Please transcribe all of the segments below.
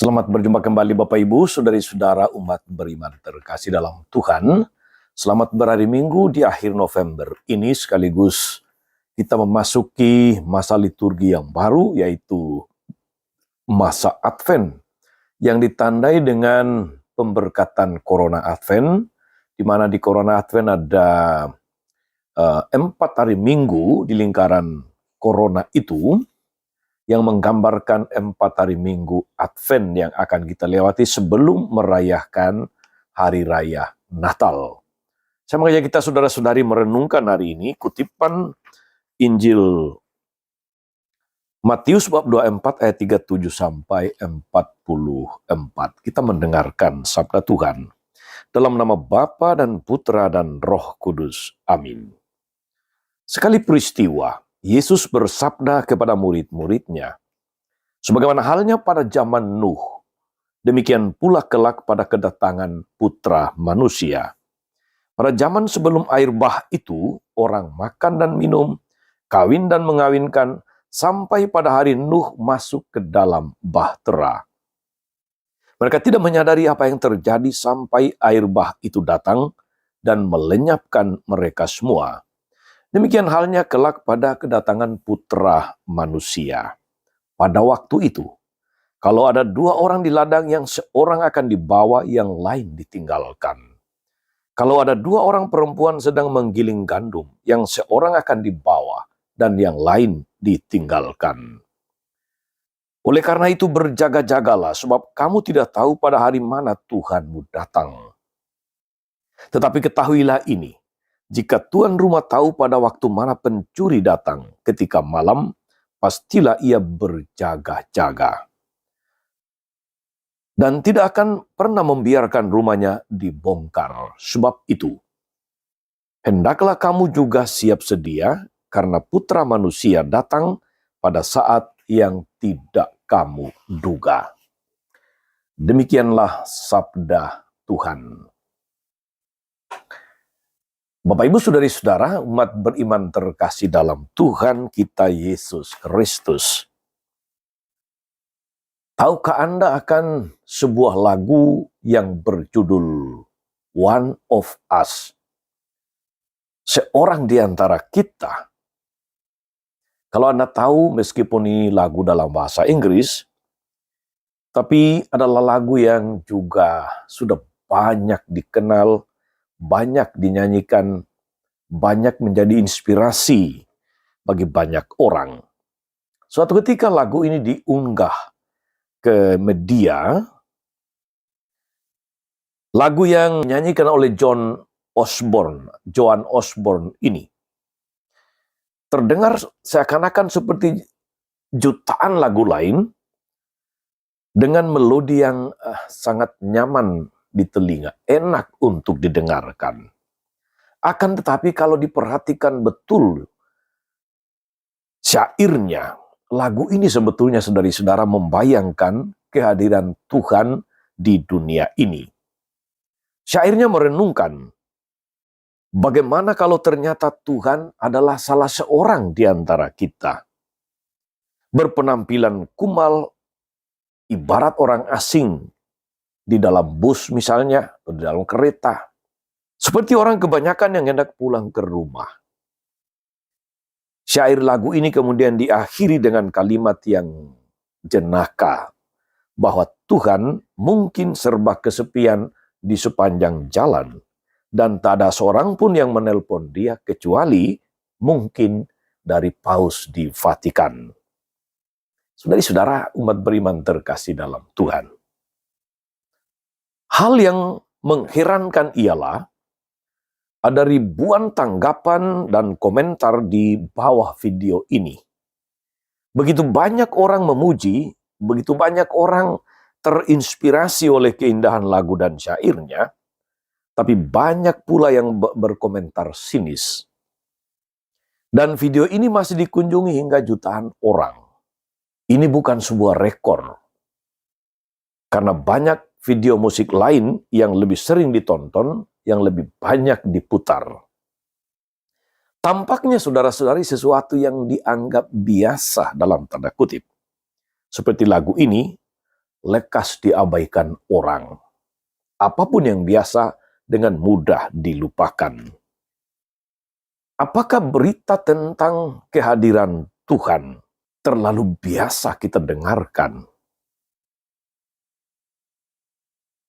Selamat berjumpa kembali Bapak Ibu, saudari-saudara umat beriman terkasih dalam Tuhan. Selamat berhari Minggu di akhir November ini sekaligus kita memasuki masa liturgi yang baru, yaitu masa Advent yang ditandai dengan pemberkatan Corona Advent, di mana di Corona Advent ada 4 hari Minggu di lingkaran Corona itu, yang menggambarkan 4 hari Minggu Advent yang akan kita lewati sebelum merayakan Hari Raya Natal. Saya mengajak kita saudara-saudari merenungkan hari ini kutipan Injil Matius bab 24 ayat 37 sampai 44. Kita mendengarkan sabda Tuhan. Dalam nama Bapa dan Putra dan Roh Kudus. Amin. Sekali peristiwa, Yesus bersabda kepada murid-muridnya, sebagaimana halnya pada zaman Nuh, demikian pula kelak pada kedatangan Putra Manusia. Pada zaman sebelum air bah itu, orang makan dan minum, kawin dan mengawinkan, sampai pada hari Nuh masuk ke dalam bahtera. Mereka tidak menyadari apa yang terjadi sampai air bah itu datang dan melenyapkan mereka semua. Demikian halnya kelak pada kedatangan Putra Manusia. Pada waktu itu, kalau ada 2 orang di ladang, yang seorang akan dibawa, yang lain ditinggalkan. Kalau ada 2 orang perempuan sedang menggiling gandum, yang seorang akan dibawa dan yang lain ditinggalkan. Oleh karena itu berjaga-jagalah, sebab kamu tidak tahu pada hari mana Tuhanmu datang. Tetapi ketahuilah ini, jika tuan rumah tahu pada waktu mana pencuri datang, ketika malam, pastilah ia berjaga-jaga. Dan tidak akan pernah membiarkan rumahnya dibongkar. Sebab itu, hendaklah kamu juga siap sedia, karena Putra Manusia datang pada saat yang tidak kamu duga. Demikianlah sabda Tuhan. Bapak Ibu saudari-saudara, umat beriman terkasih dalam Tuhan kita Yesus Kristus. Tahukah Anda akan sebuah lagu yang berjudul One of Us? Seorang di antara kita. Kalau Anda tahu, meskipun ini lagu dalam bahasa Inggris, tapi adalah lagu yang juga sudah banyak dikenal, banyak dinyanyikan, banyak menjadi inspirasi bagi banyak orang. Suatu ketika lagu ini diunggah ke media, lagu yang dinyanyikan oleh Joan Osborne ini terdengar seakan-akan seperti jutaan lagu lain dengan melodi yang sangat nyaman di telinga, enak untuk didengarkan. Akan tetapi kalau diperhatikan betul syairnya, lagu ini sebetulnya saudari-saudara membayangkan kehadiran Tuhan di dunia ini. Syairnya merenungkan bagaimana kalau ternyata Tuhan adalah salah seorang di antara kita. Berpenampilan kumal, ibarat orang asing di dalam bus misalnya, atau di dalam kereta. Seperti orang kebanyakan yang hendak pulang ke rumah. Syair lagu ini kemudian diakhiri dengan kalimat yang jenaka, bahwa Tuhan mungkin serba kesepian di sepanjang jalan, dan tak ada seorang pun yang menelpon dia kecuali mungkin dari paus di Vatikan. Saudari-saudara umat beriman terkasih dalam Tuhan. Hal yang mengherankan ialah ada ribuan tanggapan dan komentar di bawah video ini. Begitu banyak orang memuji, begitu banyak orang terinspirasi oleh keindahan lagu dan syairnya, tapi banyak pula yang berkomentar sinis. Dan video ini masih dikunjungi hingga jutaan orang. Ini bukan sebuah rekor. Karena banyak video musik lain yang lebih sering ditonton, yang lebih banyak diputar. Tampaknya saudara-saudari sesuatu yang dianggap biasa dalam tanda kutip. Seperti lagu ini, lekas diabaikan orang. Apapun yang biasa dengan mudah dilupakan. Apakah berita tentang kehadiran Tuhan terlalu biasa kita dengarkan?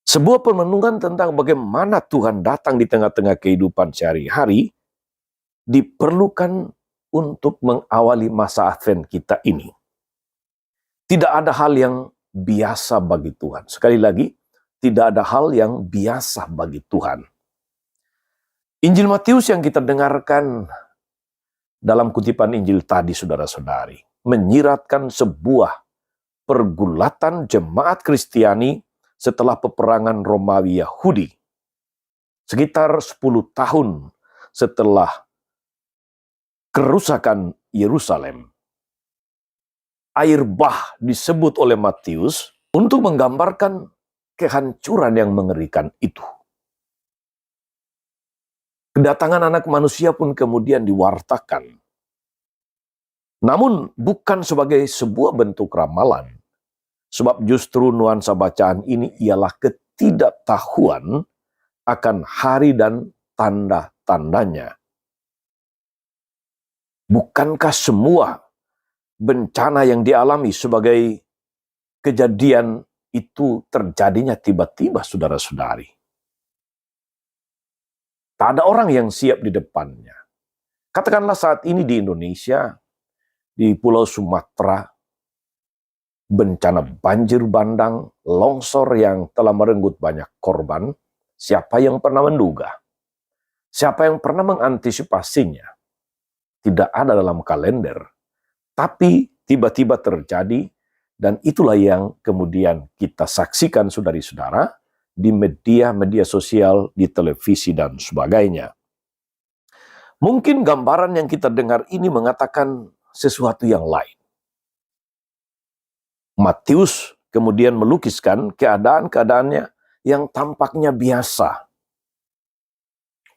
Sebuah perenungan tentang bagaimana Tuhan datang di tengah-tengah kehidupan sehari-hari diperlukan untuk mengawali masa Advent kita ini. Tidak ada hal yang biasa bagi Tuhan. Sekali lagi, tidak ada hal yang biasa bagi Tuhan. Injil Matius yang kita dengarkan dalam kutipan Injil tadi, saudara-saudari, menyiratkan sebuah pergulatan jemaat Kristiani setelah peperangan Romawi Yahudi. Sekitar 10 tahun setelah kerusakan Yerusalem. Air bah disebut oleh Matius untuk menggambarkan kehancuran yang mengerikan itu. Kedatangan anak manusia pun kemudian diwartakan. Namun bukan sebagai sebuah bentuk ramalan. Sebab justru nuansa bacaan ini ialah ketidaktahuan akan hari dan tanda-tandanya. Bukankah semua bencana yang dialami sebagai kejadian itu terjadinya tiba-tiba, saudara-saudari? Tak ada orang yang siap di depannya. Katakanlah saat ini di Indonesia, di Pulau Sumatera, bencana banjir bandang, longsor yang telah merenggut banyak korban. Siapa yang pernah menduga? Siapa yang pernah mengantisipasinya? Tidak ada dalam kalender. Tapi tiba-tiba terjadi, dan itulah yang kemudian kita saksikan, saudari-saudara, di media sosial, di televisi, dan sebagainya. Mungkin gambaran yang kita dengar ini mengatakan sesuatu yang lain. Matius kemudian melukiskan keadaan-keadaannya yang tampaknya biasa.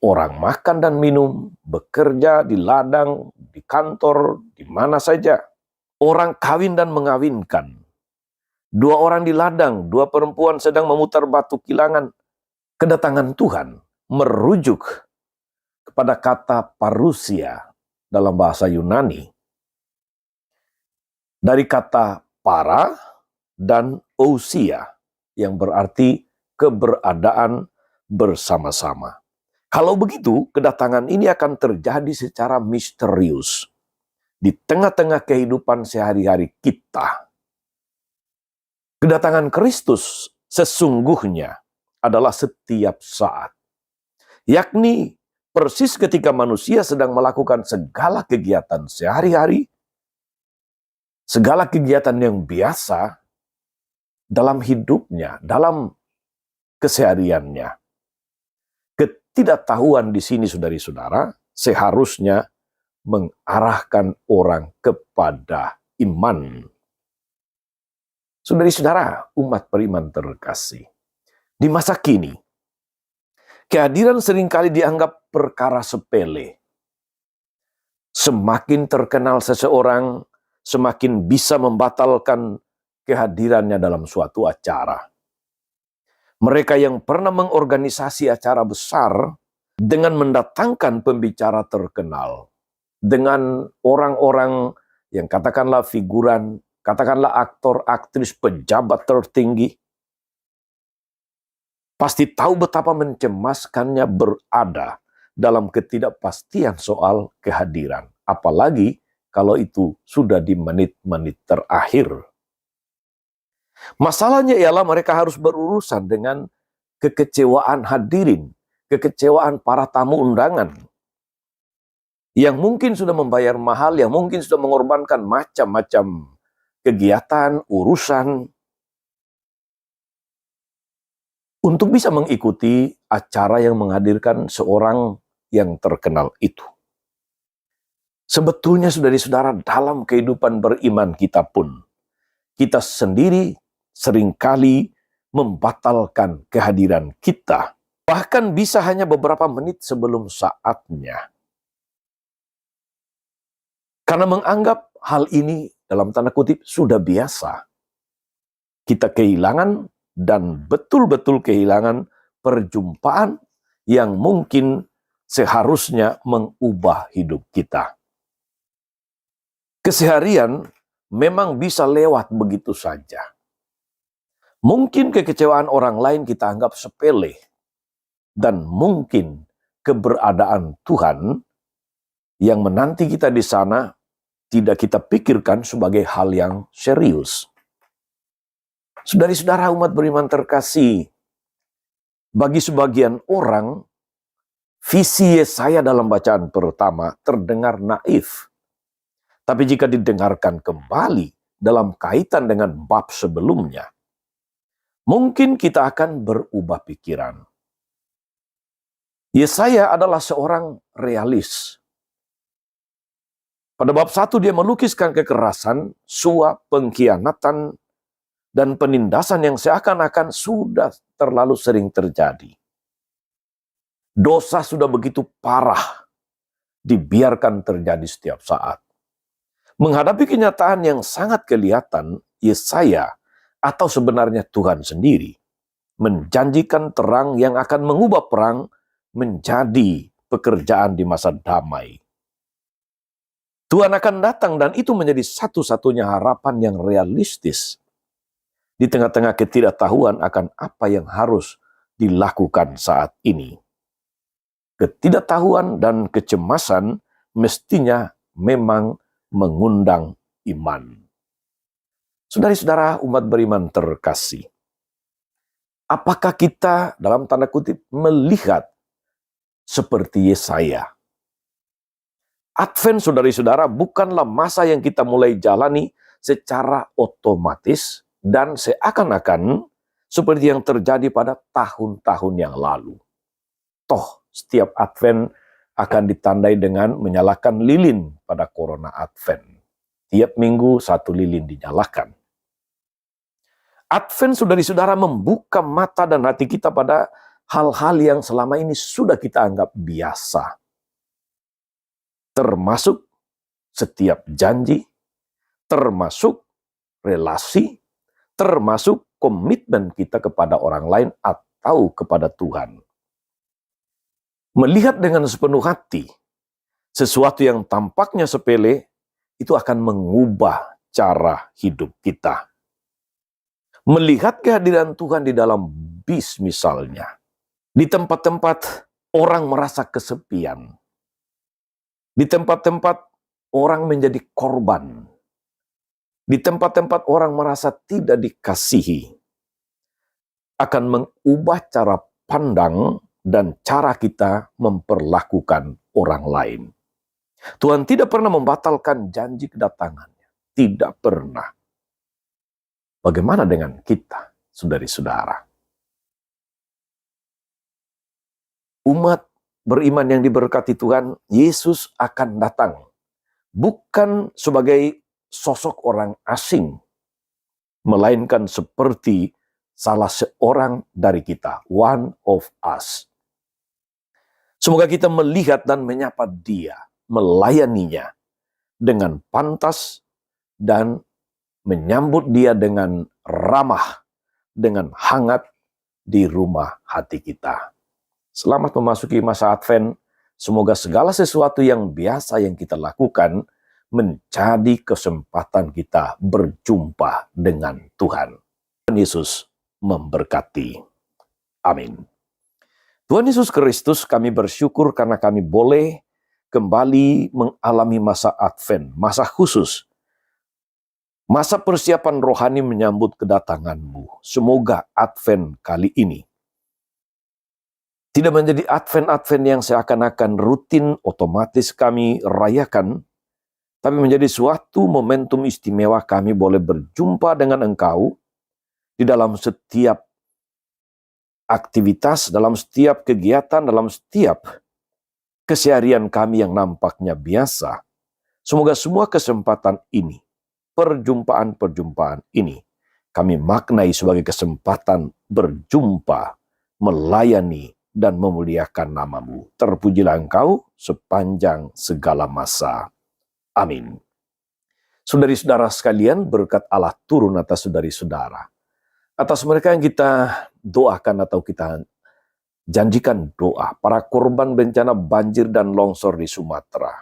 Orang makan dan minum, bekerja di ladang, di kantor, di mana saja. Orang kawin dan mengawinkan. 2 orang di ladang, 2 perempuan sedang memutar batu kilangan. Kedatangan Tuhan merujuk kepada kata parousia dalam bahasa Yunani. Dari kata para dan ousia yang berarti keberadaan bersama-sama. Kalau begitu, kedatangan ini akan terjadi secara misterius di tengah-tengah kehidupan sehari-hari kita. Kedatangan Kristus sesungguhnya adalah setiap saat, yakni persis ketika manusia sedang melakukan segala kegiatan sehari-hari, segala kegiatan yang biasa dalam hidupnya, dalam kesehariannya. Ketidaktahuan di sini, saudari-saudara, seharusnya mengarahkan orang kepada iman. Saudari-saudara, umat beriman terkasih, di masa kini, kehadiran seringkali dianggap perkara sepele. Semakin terkenal seseorang, semakin bisa membatalkan kehadirannya dalam suatu acara. Mereka yang pernah mengorganisasi acara besar dengan mendatangkan pembicara terkenal, dengan orang-orang yang katakanlah figuran, katakanlah aktor, aktris, pejabat tertinggi, pasti tahu betapa mencemaskannya berada dalam ketidakpastian soal kehadiran. Apalagi kalau itu sudah di menit-menit terakhir. Masalahnya ialah mereka harus berurusan dengan kekecewaan hadirin, kekecewaan para tamu undangan, yang mungkin sudah membayar mahal, yang mungkin sudah mengorbankan macam-macam kegiatan, urusan, untuk bisa mengikuti acara yang menghadirkan seorang yang terkenal itu. Sebetulnya, saudari-saudara, dalam kehidupan beriman kita pun, kita sendiri seringkali membatalkan kehadiran kita. Bahkan bisa hanya beberapa menit sebelum saatnya. Karena menganggap hal ini dalam tanda kutip sudah biasa. kita kehilangan dan betul-betul kehilangan perjumpaan yang mungkin seharusnya mengubah hidup kita. Keseharian memang bisa lewat begitu saja. Mungkin kekecewaan orang lain kita anggap sepele, dan mungkin keberadaan Tuhan yang menanti kita di sana tidak kita pikirkan sebagai hal yang serius. Saudara-saudara umat beriman terkasih, bagi sebagian orang, visi Yesaya dalam bacaan pertama terdengar naif. Tapi jika didengarkan kembali dalam kaitan dengan bab sebelumnya, mungkin kita akan berubah pikiran. Yesaya adalah seorang realis. Pada bab 1 dia melukiskan kekerasan, suap, pengkhianatan, dan penindasan yang seakan-akan sudah terlalu sering terjadi. Dosa sudah begitu parah, dibiarkan terjadi setiap saat. Menghadapi kenyataan yang sangat kelihatan, Yesaya atau sebenarnya Tuhan sendiri menjanjikan terang yang akan mengubah perang menjadi pekerjaan di masa damai. Tuhan akan datang dan itu menjadi satu-satunya harapan yang realistis di tengah-tengah ketidaktahuan akan apa yang harus dilakukan saat ini. Ketidaktahuan dan kecemasan mestinya memang mengundang iman. Saudara-saudara umat beriman terkasih, apakah kita dalam tanda kutip melihat seperti Yesaya? Advent, saudara-saudara, bukanlah masa yang kita mulai jalani secara otomatis dan seakan-akan seperti yang terjadi pada tahun-tahun yang lalu. Toh, setiap Advent akan ditandai dengan menyalakan lilin pada Corona Advent. Tiap minggu satu lilin dinyalakan. Advent, saudara-saudara, membuka mata dan hati kita pada hal-hal yang selama ini sudah kita anggap biasa. Termasuk setiap janji, termasuk relasi, termasuk komitmen kita kepada orang lain atau kepada Tuhan. Melihat dengan sepenuh hati sesuatu yang tampaknya sepele, itu akan mengubah cara hidup kita. Melihat kehadiran Tuhan di dalam bis misalnya, di tempat-tempat orang merasa kesepian, di tempat-tempat orang menjadi korban, di tempat-tempat orang merasa tidak dikasihi, akan mengubah cara pandang dan cara kita memperlakukan orang lain. Tuhan tidak pernah membatalkan janji kedatangannya. Tidak pernah. Bagaimana dengan kita, saudari-saudara? Umat beriman yang diberkati Tuhan, Yesus akan datang. Bukan sebagai sosok orang asing, melainkan seperti salah seorang dari kita, one of us. Semoga kita melihat dan menyapa Dia, melayaninya dengan pantas dan menyambut Dia dengan ramah, dengan hangat di rumah hati kita. Selamat memasuki masa Advent. Semoga segala sesuatu yang biasa yang kita lakukan menjadi kesempatan kita berjumpa dengan Tuhan. Tuhan Yesus memberkati. Amin. Tuhan Yesus Kristus, kami bersyukur karena kami boleh kembali mengalami masa Advent, masa khusus, masa persiapan rohani menyambut kedatangan-Mu. Semoga Advent kali ini tidak menjadi Advent-Advent yang seakan-akan rutin otomatis kami rayakan, tapi menjadi suatu momentum istimewa kami boleh berjumpa dengan Engkau di dalam setiap aktivitas, dalam setiap kegiatan, dalam setiap keseharian kami yang nampaknya biasa. Semoga semua kesempatan ini, perjumpaan-perjumpaan ini, kami maknai sebagai kesempatan berjumpa, melayani, dan memuliakan nama-Mu. Terpujilah Engkau sepanjang segala masa. Amin. Saudari-saudara sekalian, berkat Allah turun atas saudari-saudara. Atas mereka yang kita doakan atau kita janjikan doa, para korban bencana banjir dan longsor di Sumatera.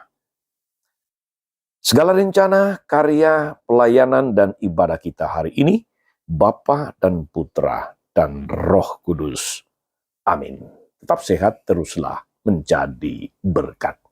Segala rencana, karya, pelayanan, dan ibadah kita hari ini, Bapa dan Putra dan Roh Kudus. Amin. Tetap sehat, teruslah menjadi berkat.